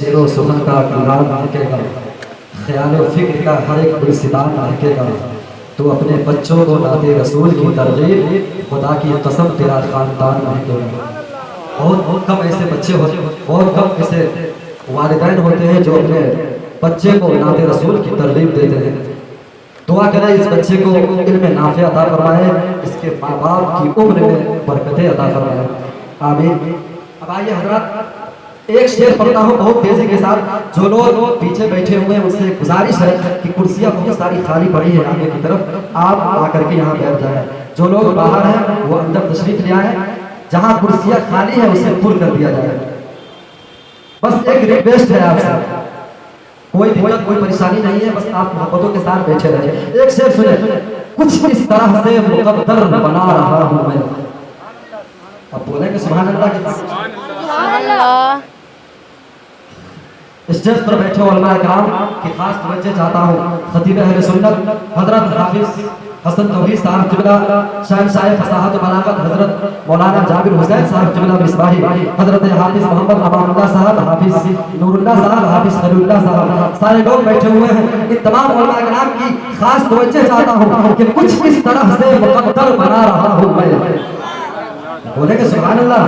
शेरो सुखन का गुलाम महकेगा, ख्याल फिक्र का हर एक गुलसितान महकेगा। तो अपने बच्चों को नाते रसूल की तरगीब, खुदा की कसम तेरा खानदान महकेगा। बहुत कम ऐसे बच्चे होते, बहुत कम ऐसे वालिदैन होते हैं जो अपने बच्चे को नाते रसूल की तरगीब देते हैं। दुआ करें इस बच्चे को इल्म नाफे अता फरमाए, इसके माँ बाप की उम्र में बरकतें अता फरमाए, आमीन। अब आइए हज़रात, एक शेर पढ़ता हूँ बहुत तेजी के साथ। जो लोग पीछे बैठे हुए हैं उनसे गुजारिश है कि कुर्सियाँ बहुत सारी खाली पड़ी है आगे की तरफ, आप आकर के यहाँ बैठ जाएं। जो लोग बाहर हैं वो अंदर तशरीफ ले आए, जहाँ कुर्सियाँ खाली है उसे फुल कर दिया जाए। बस एक रिक्वेस्ट है आपसे, कोई दिक्कत कोई परेशानी नहीं है, बस आप मोहब्बतों के साथ बैठे रहे। एक शेर सुने, कुछ इस तरह से मुकद्दर बना रहा हूँ मैं। अब बोलेंगे सुभान अल्लाह के स्टेज पर बैठे उलमा इकराम की खास तवज्जो चाहता हूँ। खतीब अहले सुन्नत हजरत हाफिज हसन तौहीद साहब किबला, शहंशाह फसाहत बलागत हजरत मौलाना जाबिर हुसैन साहब किबला मिसबाही, हजरत हाफिज मोहम्मद अमानुल्लाह साहब, हाफिज नूरुल्लाह साहब, हाफिज खलीलुल्लाह साहब, सारे लोग बैठे हुए हैं। इन तमाम उलमा इकराम की खास तवज्जो चाहता हूँ कि कुछ इस तरह से मुकद्दर बना रहा हूँ मैं। बोलेंगे सुभान अल्लाह,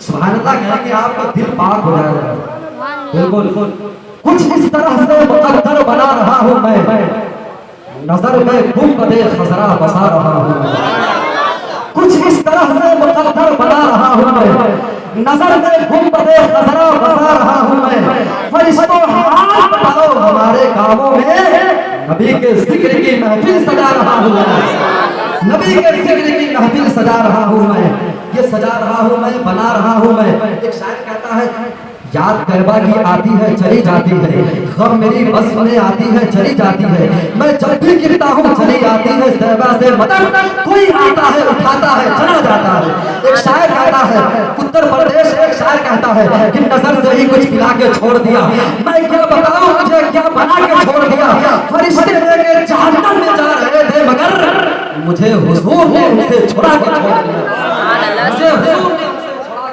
सुभान अल्लाह कहेंगे आपका दिल पाक हो जाएगा। बिल्कुल, कुछ इस तरह से मुकद्दर बना रहा हूँ मैं, नजर में गुंबदे खजरा बसा रहा हूँ मैं। कुछ इस तरह से मुकद्दर बना रहा हूँ मैं, नजर में गुंबदे खजरा बसा रहा हूँ मैं। फरिश्तों हाथ बढ़ाओ हमारे गाँवों में, नबी के जिक्र की महफिल सजा रहा हूँ मैं। नबी के जिक्र की महफिल सजा रहा हूँ मैं, ये सजा रहा हूँ मैं, बना रहा हूँ मैं। एक शायर कहता है, याद तैबा की आती है चली जाती है, गम मेरी बस में आती है चली जाती है, मैं जब भी गिरता हूँ चली आती है तैबा से मदद, कोई आता है उठाता है चला जाता है। एक शायर कहता है, उत्तर प्रदेश एक शायर कहता है कि नजर से ही कुछ पिला के छोड़ दिया, मैं क्या बताऊं मुझे क्या बना के छोड़ दिया। फरिश्ते लेके जहन्नम में जा रहे थे मगर मुझे हुजूर ने उनसे छुड़ा के छोड़ दिया, मुझे हुजूर ने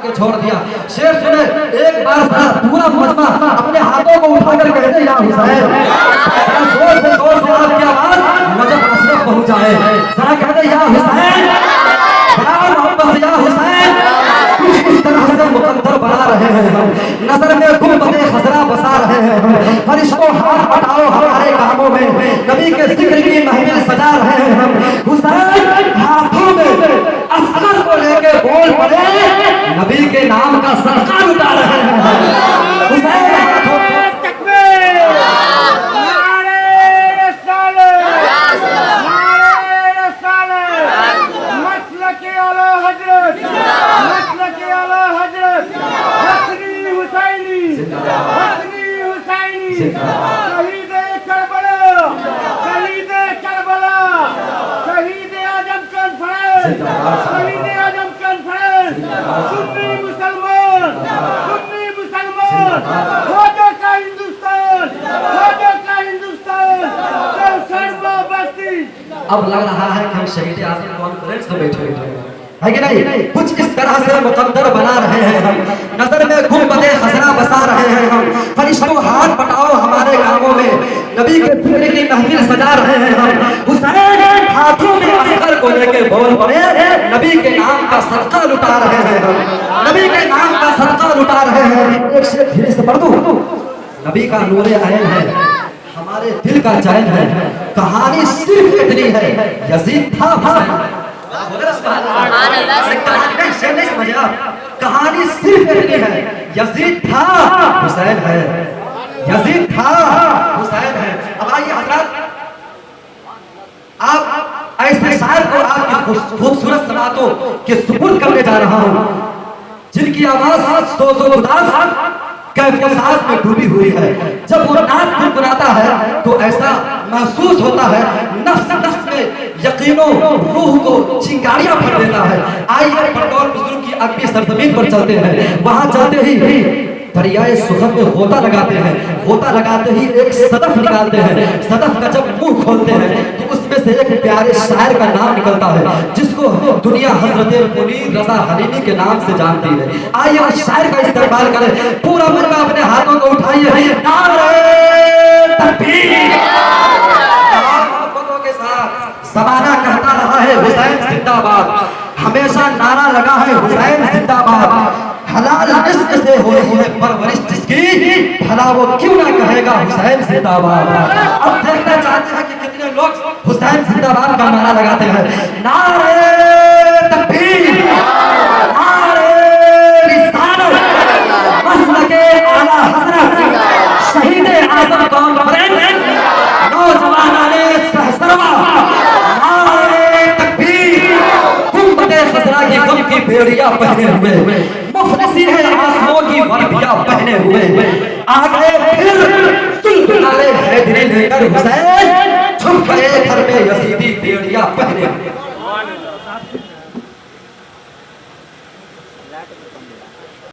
के छोड़ दिया। शेर सुने, एक बार पूरा मजमा अपने हाथों को उठाकर कहते या हुसैन, जोर से आपकी आवाज नजफ अशरफ पहुंच जाए, जरा कहते या हुसैन, बड़ा मोहब्बत से या हुसैन। कुछ इस तरह से मुकद्दर बना रहे हैं हम, नजर में गुंबदे खजरा बसा रहे हैं हम। फरिश्तों हाथ बढ़ाओ हमारे कामों में, नबी के जिक्र की महफिल सजा रहे हैं हम। हुसैन हाथों में असगर को लेके बोल पड़े, नबी के नाम का सदका लुटा रहे हैं। हुसैन हाथों में तकबीर, नारे रिसालत, नारे रिसालत, मसलके आला हजरत, मसलके आला हजरत, हसनी हुसैनी, हसनी हुसैनी, शहीद करबला, शहीद करबला, शहीद आजम कॉन्फ्रेंस, शहीद आजम कॉन्फ्रेंस, सुन्नी मुसलमान, सुन्नी मुसलमान, ख्वाजा का हिंदुस्तान, ख्वाजा का हिंदुस्तान, सर्वा बस्ती। अब लग रहा है कि हम शहीद आजम कॉन्फ्रेंस में बैठे हुए है कि नहीं। कुछ इस तरह से मुकद्दर बना रहे हैं हम, नजर में गुंबदे खजरा बसा रहे हैं हम। फरिश्तों हाथ बटाओ हमारे गाँवों में, नबी के जिक्र की महफिल सजा रहे हैं हम। हुसैन हाथों में असगर को लेके बोल पड़े, नबी के नाम का सदका लुटा रहे हैं हम, नबी के नाम का सदका लुटा रहे हैं। एक शेर धीरे से पढ़ दूं, नबी का नूरे ऐन है, हमारे दिल का चैन है, कहानी सिर्फ इतनी है, यजीद था कहानी सिर्फ इतनी है, यजीद था हुसैन है, यजीद था हुसैन है। अब आइए हजरत, आप ऐसे शायर को आपकी खूबसूरत समातों के सुपुर्द करने जा रहा हूँ, जिनकी आवाज सोज़ो उदास कैफियत सांस में डूबी हुई है। जब वो नाक गुनगुनाता है तो ऐसा महसूस होता है नफ्स नफ्स में यकीनो रूह को चिंगारियां भर देता है। आइए बटौर बुजुर्ग की अगली सरजमीन पर चलते हैं। वहां चलते ही दरियाए सुखन में गोता लगाते हैं, गोता लगाते ही एक सदफ निकालते हैं। सदफ का जब मुंह खोलते हैं तो उसमें से एक प्यारे शायर का नाम निकलता है, जिसको दुनिया हजरत मुनीर रजा हलीमी के नाम से जानती है। आइए उस शायर का इस्तेमाल करें, पूरा मुल्क लगा है हुसैन जिंदाबाद। हलाल इश्क से हो रही है परवरिश जिसकी, भला वो क्यों ना कहेगा हुसैन जिंदाबाद। अब देखना चाहते हैं कि कितने लोग हुसैन जिंदाबाद का नारा लगाते हैं। नारे तकबीर, नारे रिसालत, मसलके आला हज़रत, शहीद आज़म कॉन्फ्रेंस, नौजवानाने सहसरवा, नारे तकबीर, गुंबदे खज़रा की गम की बेड़ियां पहने हुए, मुफलिसी है आंसुओं की वर्दियां पहने हुए, आ गए फिर सुल्ताने हैदरी लेकर हुसैन, छुप गए घर में यजीदी बेड़ियां पहने हुए।